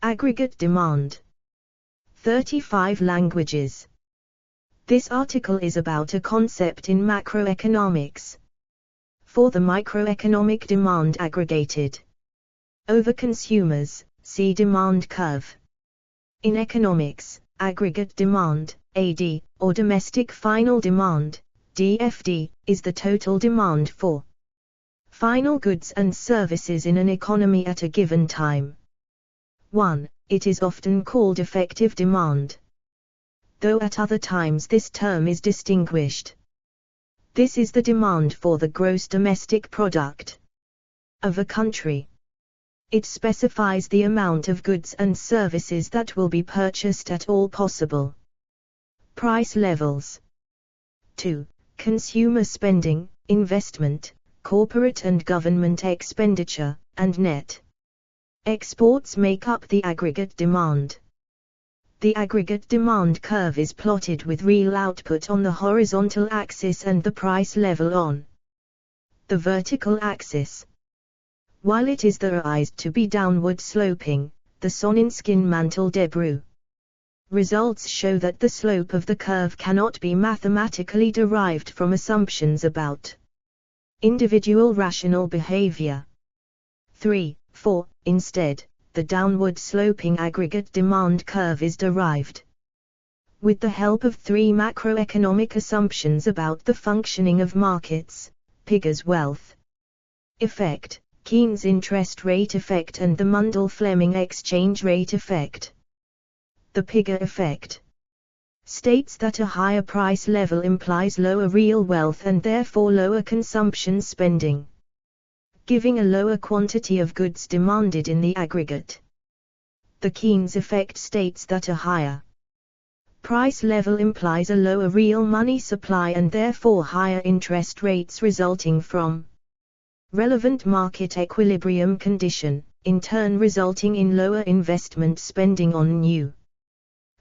Aggregate demand. 35 languages. This article is about a concept in macroeconomics. For the microeconomic demand aggregated over consumers, see demand curve. In economics, aggregate demand, AD, or domestic final demand, DFD, is the total demand for final goods and services in an economy at a given time. 1. It is often called effective demand, though at other times this term is distinguished. This is the demand for the gross domestic product of a country. It specifies the amount of goods and services that will be purchased at all possible price levels. 2. Consumer spending, investment, corporate and government expenditure, and net exports make up the aggregate demand. The aggregate demand curve is plotted with real output on the horizontal axis and the price level on the vertical axis. While it is theorized to be downward sloping, the Sonnenskin-Mantel-Debreu results show that the slope of the curve cannot be mathematically derived from assumptions about individual rational behavior. 3. 4. Instead, the downward sloping aggregate demand curve is derived with the help of 3 macroeconomic assumptions about the functioning of markets: Pigger's wealth effect, Keynes interest rate effect, and the Mundell-Fleming exchange rate effect. The Pigger effect states that a higher price level implies lower real wealth and therefore lower consumption spending, giving a lower quantity of goods demanded in the aggregate. The Keynes effect states that a higher price level implies a lower real money supply and therefore higher interest rates resulting from relevant market equilibrium condition, in turn resulting in lower investment spending on new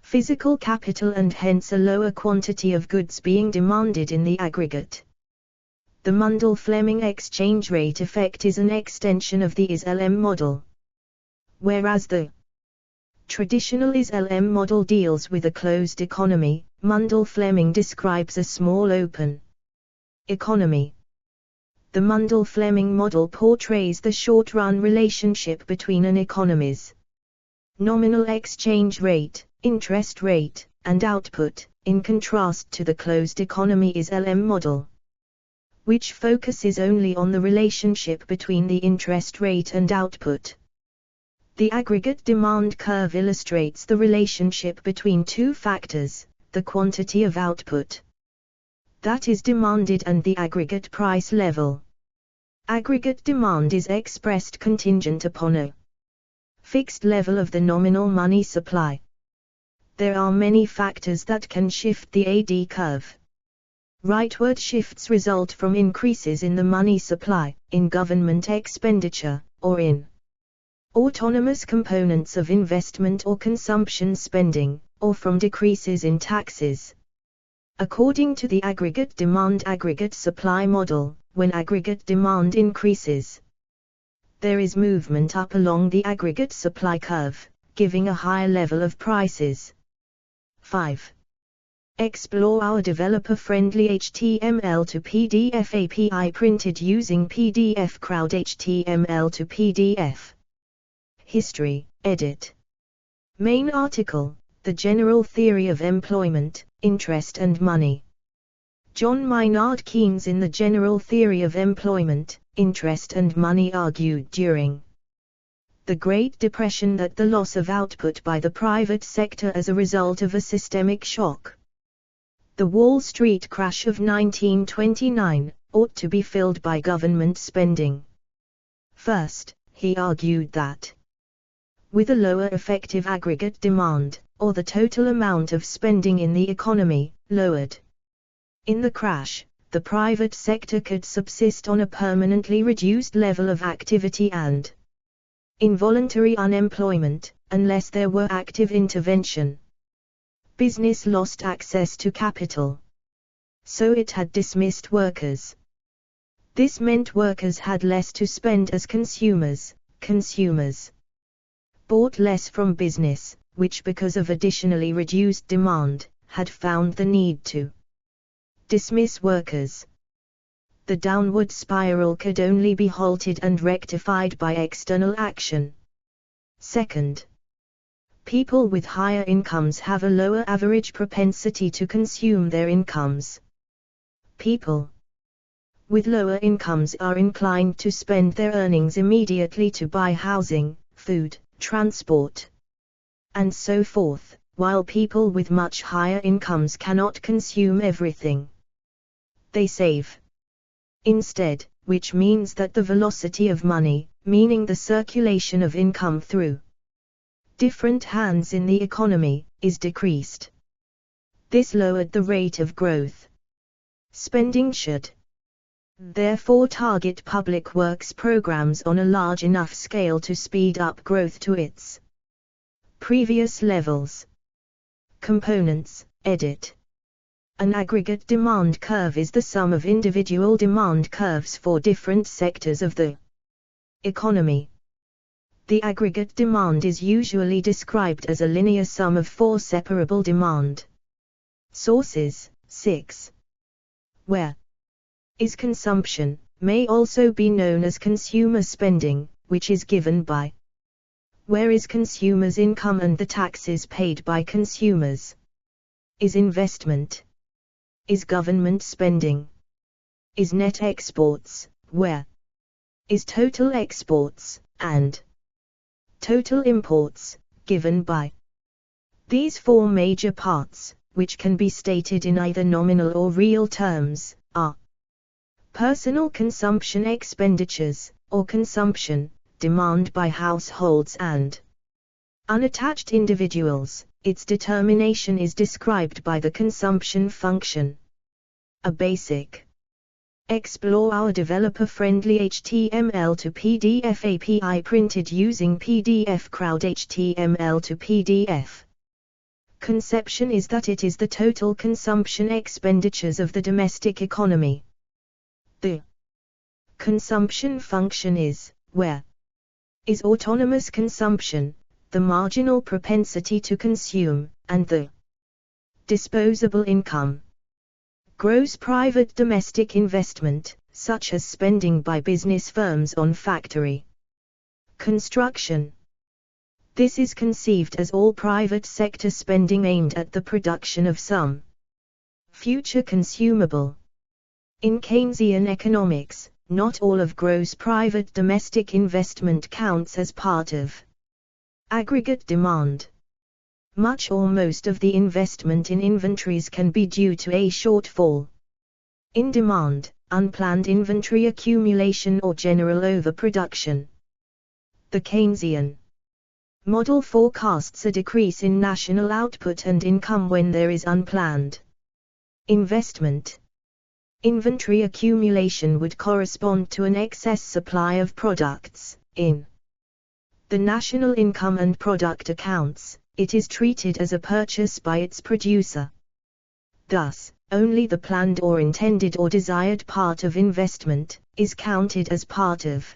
physical capital and hence a lower quantity of goods being demanded in the aggregate. The Mundell-Fleming exchange rate effect is an extension of the ISLM model. Whereas the traditional ISLM model deals with a closed economy, Mundell-Fleming describes a small open economy. The Mundell-Fleming model portrays the short-run relationship between an economy's nominal exchange rate, interest rate, and output, in contrast to the closed economy ISLM model, which focuses only on the relationship between the interest rate and output. The aggregate demand curve illustrates the relationship between 2 factors, the quantity of output that is demanded and the aggregate price level. Aggregate demand is expressed contingent upon a fixed level of the nominal money supply. There are many factors that can shift the AD curve. Rightward shifts result from increases in the money supply, in government expenditure, or in autonomous components of investment or consumption spending, or from decreases in taxes. According to the aggregate demand aggregate supply model, when aggregate demand increases, there is movement up along the aggregate supply curve, giving a higher level of prices. 5. Explore our developer-friendly HTML to PDF API printed using PDF Crowd HTML to PDF. History, edit. Main article, The General Theory of Employment, Interest and Money. John Maynard Keynes in The General Theory of Employment, Interest and Money argued during the Great Depression that the loss of output by the private sector as a result of a systemic shock, the Wall Street crash of 1929, ought to be filled by government spending. First, he argued that with a lower effective aggregate demand, or the total amount of spending in the economy, lowered in the crash, the private sector could subsist on a permanently reduced level of activity and involuntary unemployment, unless there were active intervention. Business lost access to capital, so it had dismissed workers. This meant workers had less to spend as consumers bought less from business, which because of additionally reduced demand, had found the need to dismiss workers. The downward spiral could only be halted and rectified by external action. Second, people with higher incomes have a lower average propensity to consume their incomes. People with lower incomes are inclined to spend their earnings immediately to buy housing, food, transport, and so forth, while people with much higher incomes cannot consume everything. They save instead, which means that the velocity of money, meaning the circulation of income through different hands in the economy, is decreased. This lowered the rate of growth. Spending should therefore target public works programs on a large enough scale to speed up growth to its previous levels. Components, edit. An aggregate demand curve is the sum of individual demand curves for different sectors of the economy. The aggregate demand is usually described as a linear sum of four separable demand sources. 6. Where is consumption, may also be known as consumer spending, which is given by where is consumers' income and the taxes paid by consumers. Is investment. Is government spending. Is net exports, where is total exports, and total imports, given by. These four major parts, which can be stated in either nominal or real terms, are personal consumption expenditures, or consumption, demand by households and unattached individuals. Its determination is described by the consumption function. A basic. Explore our developer-friendly HTML to PDF API printed using PDF Crowd HTML to PDF. Conception is that it is the total consumption expenditures of the domestic economy. The consumption function is, where is autonomous consumption, the marginal propensity to consume, and the disposable income. Gross private domestic investment, such as spending by business firms on factory construction. This is conceived as all private sector spending aimed at the production of some future consumable. In Keynesian economics, not all of gross private domestic investment counts as part of aggregate demand. Much or most of the investment in inventories can be due to a shortfall in demand, unplanned inventory accumulation or general overproduction. The Keynesian model forecasts a decrease in national output and income when there is unplanned investment. Inventory accumulation would correspond to an excess supply of products. In the national income and product accounts, it is treated as a purchase by its producer. Thus, only the planned or intended or desired part of investment is counted as part of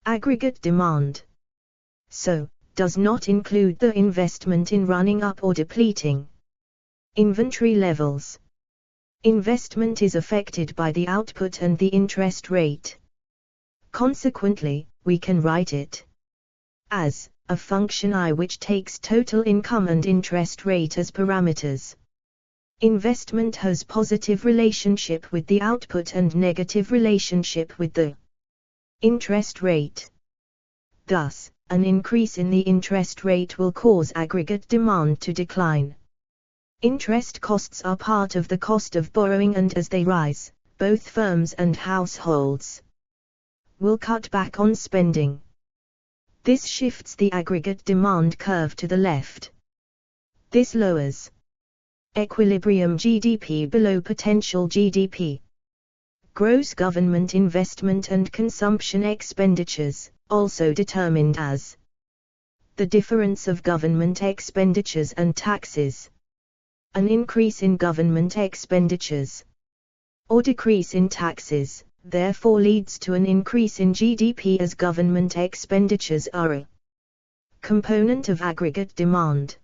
aggregate demand. So, does not include the investment in running up or depleting inventory levels. Investment is affected by the output and the interest rate. Consequently, we can write it as a function I which takes total income and interest rate as parameters. Investment has positive relationship with the output and negative relationship with the interest rate. Thus, an increase in the interest rate will cause aggregate demand to decline. Interest costs are part of the cost of borrowing, and as they rise, both firms and households will cut back on spending. This shifts the aggregate demand curve to the left. This lowers equilibrium GDP below potential GDP. Gross government investment and consumption expenditures, also determined as the difference of government expenditures and taxes. An increase in government expenditures or decrease in taxes, therefore leads to an increase in GDP as government expenditures are a component of aggregate demand.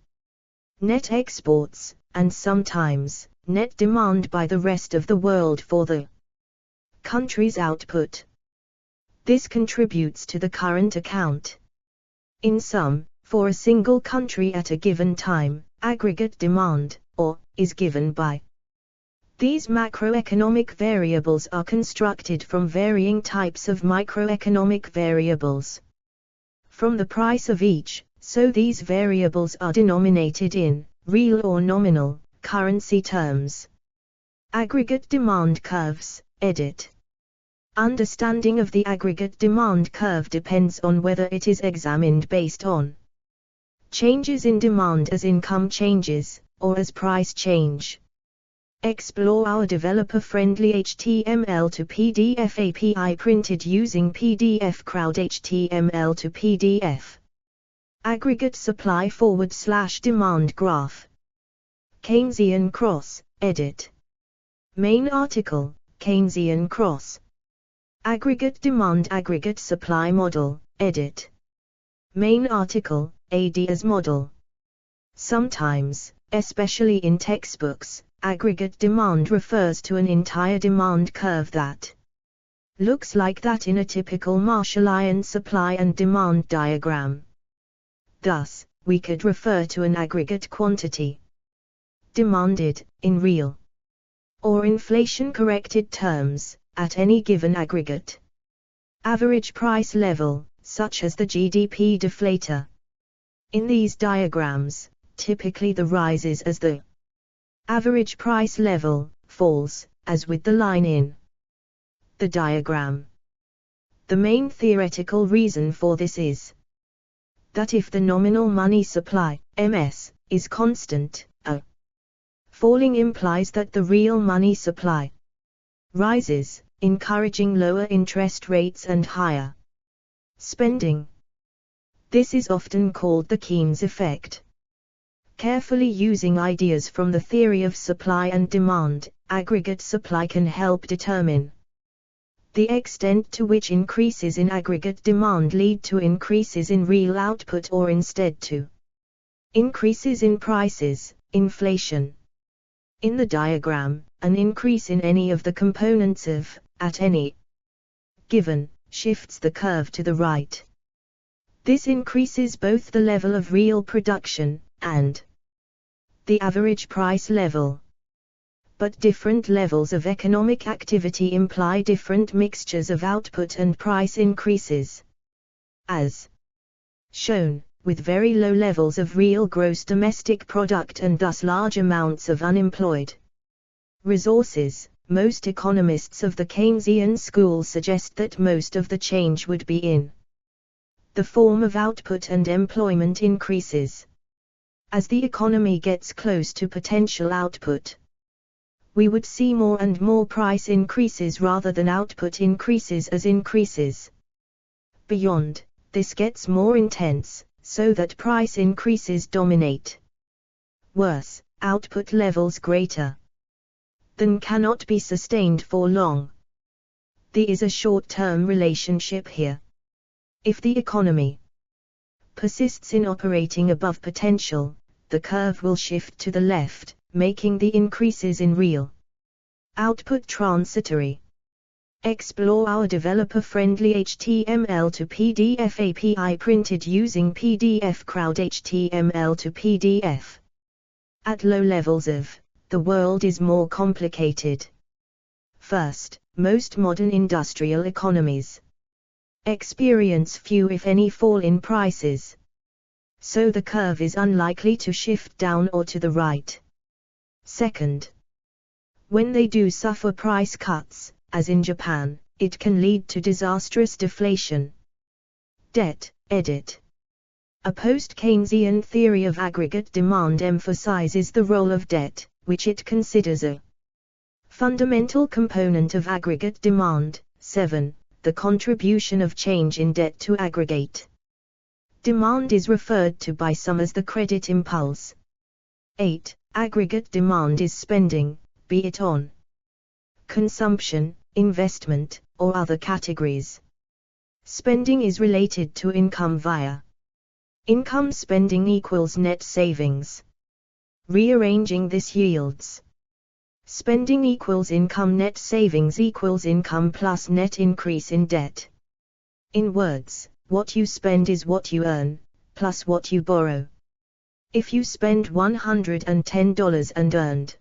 Net exports, and sometimes, net demand by the rest of the world for the country's output. This contributes to the current account. In sum, for a single country at a given time, aggregate demand, or, is given by. These macroeconomic variables are constructed from varying types of microeconomic variables. From the price of each, so these variables are denominated in real or nominal currency terms. Aggregate demand curves, edit. Understanding of the aggregate demand curve depends on whether it is examined based on changes in demand as income changes, or as price change. Explore our developer-friendly HTML to PDF API printed using PDF Crowd HTML to PDF. Aggregate supply / demand graph. Keynesian cross, edit. Main article, Keynesian cross. Aggregate demand aggregate supply model, edit. Main article, ADAS model. Sometimes, especially in textbooks, aggregate demand refers to an entire demand curve that looks like that in a typical Marshallian supply and demand diagram. Thus, we could refer to an aggregate quantity demanded, in real or inflation-corrected terms, at any given aggregate average price level, such as the GDP deflator. In these diagrams, typically the rises as the average price level falls, as with the line in the diagram. The main theoretical reason for this is that if the nominal money supply, MS, is constant, a falling implies that the real money supply rises, encouraging lower interest rates and higher spending. This is often called the Keynes effect. Carefully using ideas from the theory of supply and demand, aggregate supply can help determine the extent to which increases in aggregate demand lead to increases in real output or instead to increases in prices, inflation. In the diagram, an increase in any of the components of, at any given, shifts the curve to the right. This increases both the level of real production, and the average price level. But different levels of economic activity imply different mixtures of output and price increases. As shown, with very low levels of real gross domestic product and thus large amounts of unemployed resources, most economists of the Keynesian school suggest that most of the change would be in the form of output and employment increases. As the economy gets close to potential output, we would see more and more price increases rather than output increases as increases. Beyond, this gets more intense, so that price increases dominate. Worse, output levels greater than cannot be sustained for long. There is a short-term relationship here. If the economy persists in operating above potential, the curve will shift to the left, making the increases in real output transitory. Explore our developer-friendly HTML to PDF API printed using PDF Crowd HTML to PDF. At low levels of, the world is more complicated. First, most modern industrial economies experience few if any fall in prices. So the curve is unlikely to shift down or to the right. Second, when they do suffer price cuts, as in Japan, it can lead to disastrous deflation. Debt, edit. A post-Keynesian theory of aggregate demand emphasizes the role of debt, which it considers a fundamental component of aggregate demand. 7. The contribution of change in debt to aggregate demand is referred to by some as the credit impulse. 8. Aggregate demand is spending, be it on consumption, investment, or other categories. Spending is related to income via Income spending equals net savings. Rearranging this yields spending equals income, net savings equals income plus net increase in debt. In words, what you spend is what you earn, plus what you borrow. If you spend $110 and earned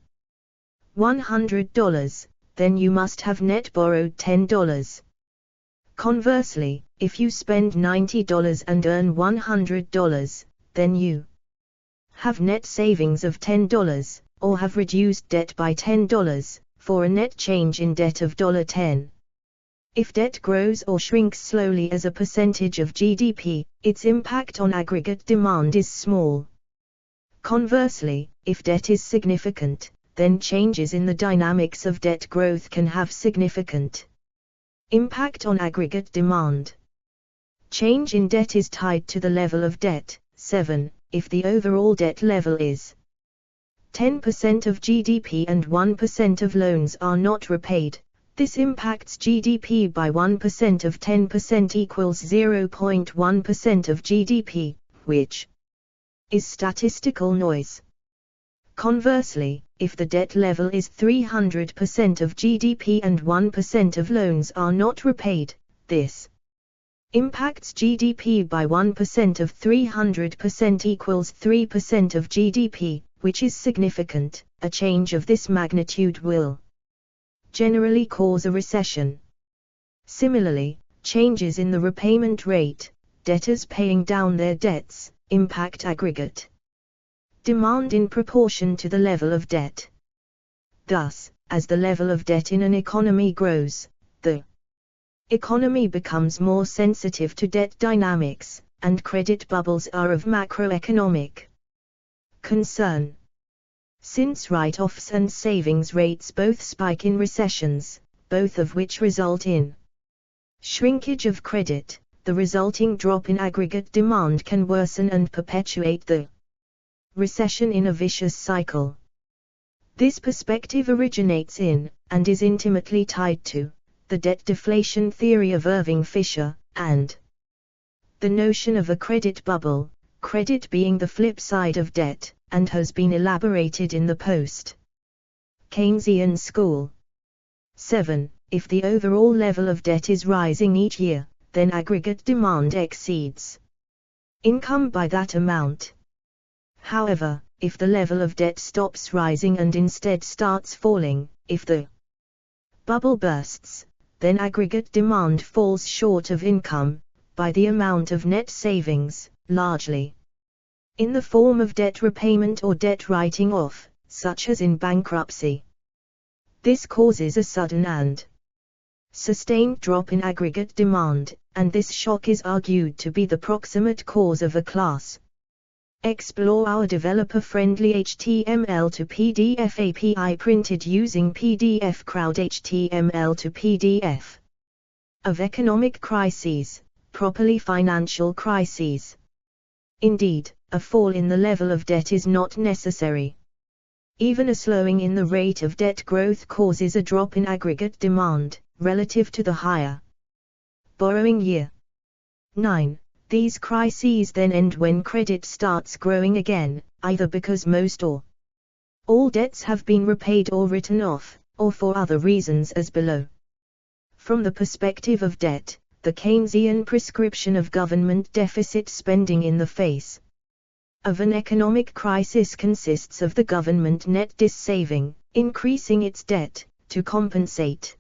$100, then you must have net borrowed $10. Conversely, if you spend $90 and earn $100, then you have net savings of $10, or have reduced debt by $10, for a net change in debt of $10. If debt grows or shrinks slowly as a percentage of GDP, its impact on aggregate demand is small. Conversely, if debt is significant, then changes in the dynamics of debt growth can have significant impact on aggregate demand. Change in debt is tied to the level of debt. 7. If the overall debt level is 10% of GDP and 1% of loans are not repaid, this impacts GDP by 1%. Of 10% equals 0.1% of GDP, which is statistical noise. Conversely, if the debt level is 300% of GDP and 1% of loans are not repaid, this impacts GDP by 1%. Of 300% equals 3% of GDP, which is significant. A change of this magnitude will generally cause a recession. Similarly, changes in the repayment rate, debtors paying down their debts, impact aggregate demand in proportion to the level of debt. Thus, as the level of debt in an economy grows, the economy becomes more sensitive to debt dynamics, and credit bubbles are of macroeconomic concern. Since write-offs and savings rates both spike in recessions, both of which result in shrinkage of credit, the resulting drop in aggregate demand can worsen and perpetuate the recession in a vicious cycle. This perspective originates in, and is intimately tied to, the debt deflation theory of Irving Fisher, and the notion of a credit bubble, credit being the flip side of debt, and has been elaborated in the post-Keynesian school. 7. If the overall level of debt is rising each year, then aggregate demand exceeds income by that amount. However, if the level of debt stops rising and instead starts falling, if the bubble bursts, then aggregate demand falls short of income, by the amount of net savings, largely in the form of debt repayment or debt writing off, such as in bankruptcy. This causes a sudden and sustained drop in aggregate demand, and this shock is argued to be the proximate cause of a class. Explore our developer-friendly HTML to PDF API printed using PDF Crowd HTML to PDF of economic crises, properly financial crises. Indeed, a fall in the level of debt is not necessary. Even a slowing in the rate of debt growth causes a drop in aggregate demand, relative to the higher borrowing year. 9. These crises then end when credit starts growing again, either because most or all debts have been repaid or written off, or for other reasons as below. From the perspective of debt, the Keynesian prescription of government deficit spending in the face of an economic crisis consists of the government net dissaving, increasing its debt, to compensate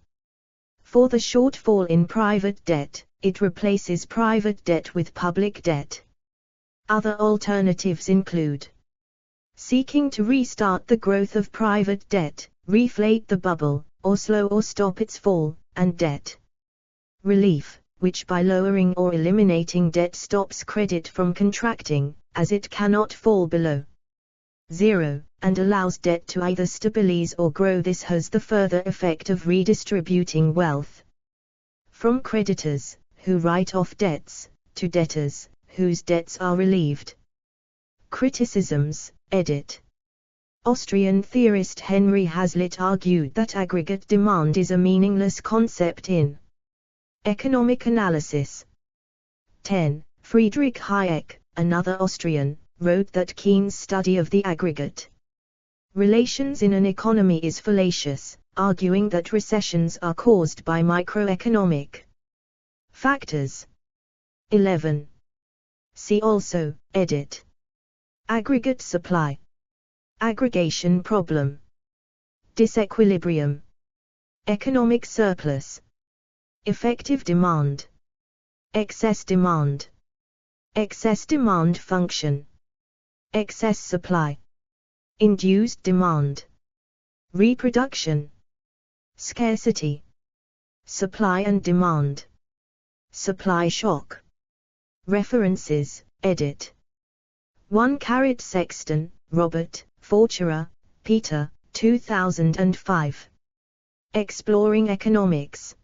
for the shortfall in private debt. It replaces private debt with public debt. Other alternatives include seeking to restart the growth of private debt, reflate the bubble, or slow or stop its fall, and debt relief, which by lowering or eliminating debt stops credit from contracting, as it cannot fall below zero, and allows debt to either stabilize or grow. This has the further effect of redistributing wealth from creditors, who write off debts, to debtors, whose debts are relieved. Criticisms, edit. Austrian theorist Henry Hazlitt argued that aggregate demand is a meaningless concept in economic analysis. 10. Friedrich Hayek, another Austrian, wrote that Keynes' study of the aggregate relations in an economy is fallacious, arguing that recessions are caused by microeconomic factors. 11. See also, edit. Aggregate supply. Aggregation problem. Disequilibrium. Economic surplus. Effective demand. Excess demand. Excess demand function. Excess supply. Induced demand. Reproduction. Scarcity. Supply and demand. Supply shock. References, edit. 1 Sexton, Robert, Forcherer, Peter, 2005. Exploring Economics.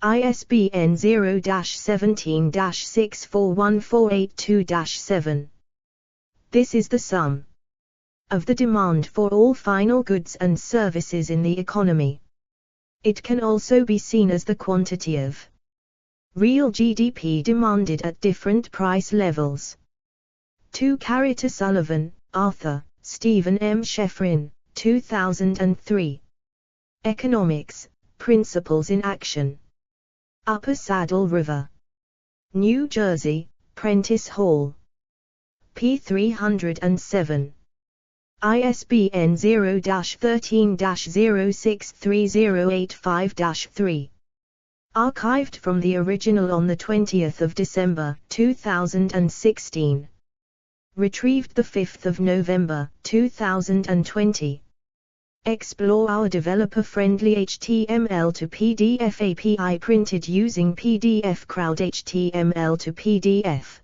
ISBN 0-17-641482-7. This is the sum of the demand for all final goods and services in the economy. It can also be seen as the quantity of real GDP demanded at different price levels. 2 Sullivan, Arthur, Stephen M. Scheffrin, 2003. Economics, Principles in Action. Upper Saddle River, New Jersey, Prentice Hall. p. 307. ISBN 0-13-063085-3. Archived from the original on 20 December 2016. Retrieved 5 November 2020. Explore our developer-friendly HTML to PDF API printed using PDF Crowd HTML to PDF.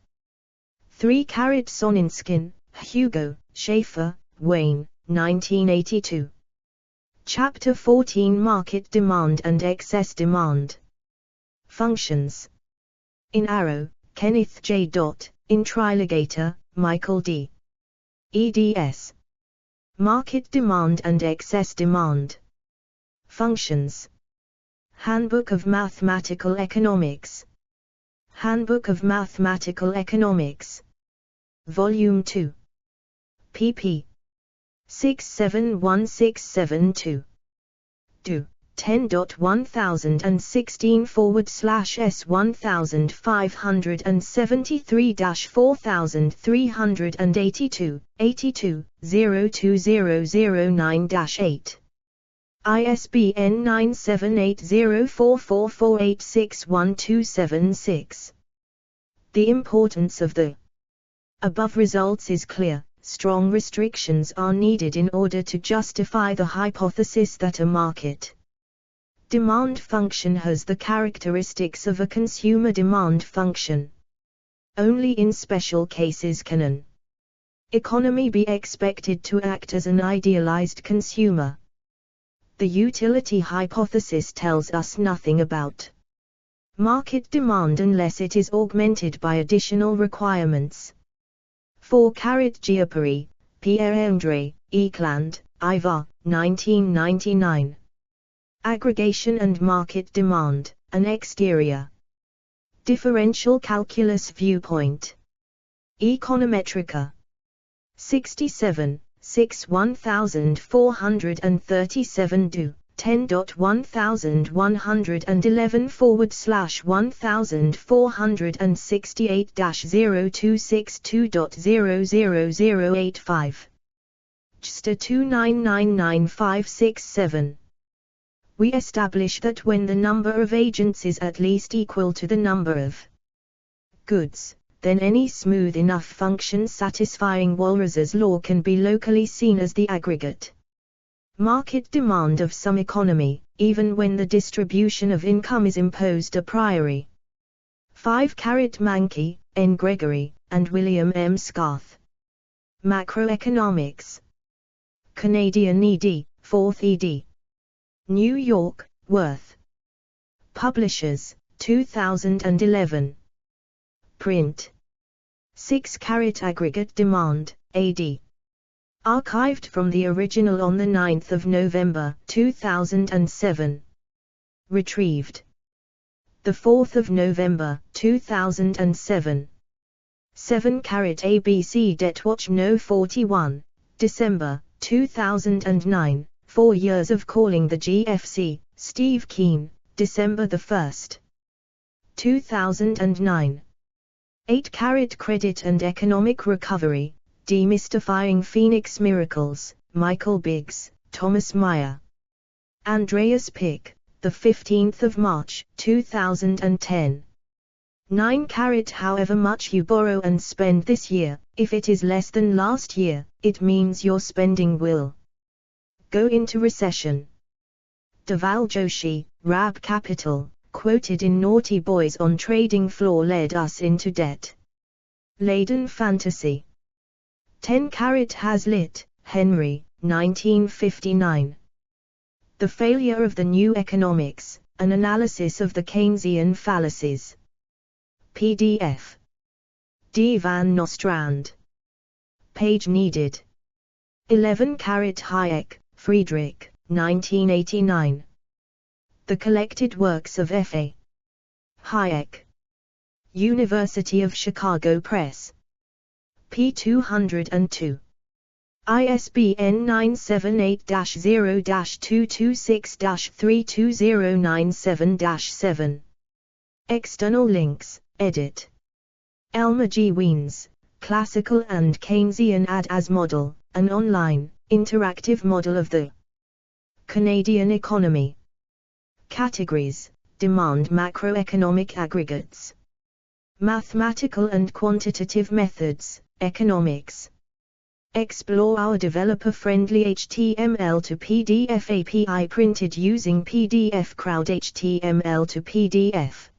3 Soninskin, Hugo, Schaefer, Wayne, 1982. Chapter 14 Market Demand and Excess Demand. Functions. In Arrow, Kenneth J. In Trilogator, Michael D. eds. Market Demand and Excess Demand. Functions. Handbook of Mathematical Economics. Handbook of Mathematical Economics. Volume 2. pp. 671672. Do. 10.1016/S1573-4382, 82, 02009-8. ISBN 9780444861276. The importance of the above results is clear. Strong restrictions are needed in order to justify the hypothesis that a market demand function has the characteristics of a consumer demand function. Only in special cases can an economy be expected to act as an idealized consumer. The utility hypothesis tells us nothing about market demand unless it is augmented by additional requirements. 4 Giapari, Pierre-André, Eklund, Ivar, 1999. Aggregation and Market Demand, an Exterior Differential Calculus Viewpoint. Econometrica. 67, 1437 do. 10.1411/1468-0262.00085. JSTA 2999567. We establish that when the number of agents is at least equal to the number of goods, then any smooth enough function satisfying Walras's law can be locally seen as the aggregate market demand of some economy, even when the distribution of income is imposed a priori. 5 Mankey, N. Gregory, and William M. Scarth. Macroeconomics. Canadian ed., 4th ed. New York, Worth. Publishers, 2011. Print. 6 Aggregate Demand, AD. Archived from the original on 9 November 2007. Retrieved 4 November 2007. 7 ABC Det Watch No 41, December, 2009, 4 years of calling the GFC, Steve Keen, December 1st, 2009. 8 Credit and Economic Recovery, Demystifying Phoenix Miracles, Michael Biggs, Thomas Meyer. Andreas Pick, the 15th of March, 2010. 9 However much you borrow and spend this year, if it is less than last year, it means your spending will go into recession. Dhaval Joshi, Rab Capital, quoted in Naughty Boys on Trading Floor led us into debt laden fantasy. 10 Hazlitt, Henry, 1959. The Failure of the New Economics, An Analysis of the Keynesian Fallacies. PDF. D. Van Nostrand. Page needed. 11 Hayek, Friedrich, 1989. The Collected Works of F.A. Hayek. University of Chicago Press. p. 202. ISBN 978-0-226-32097-7. External links, edit. Elmer G. Wiens, Classical and Keynesian Ad-as Model, an online, interactive model of the Canadian economy. Categories: Demand macroeconomic aggregates. Mathematical and quantitative methods, economics. Explore our developer-friendly HTML to PDF API printed using PDF Crowd HTML to PDF.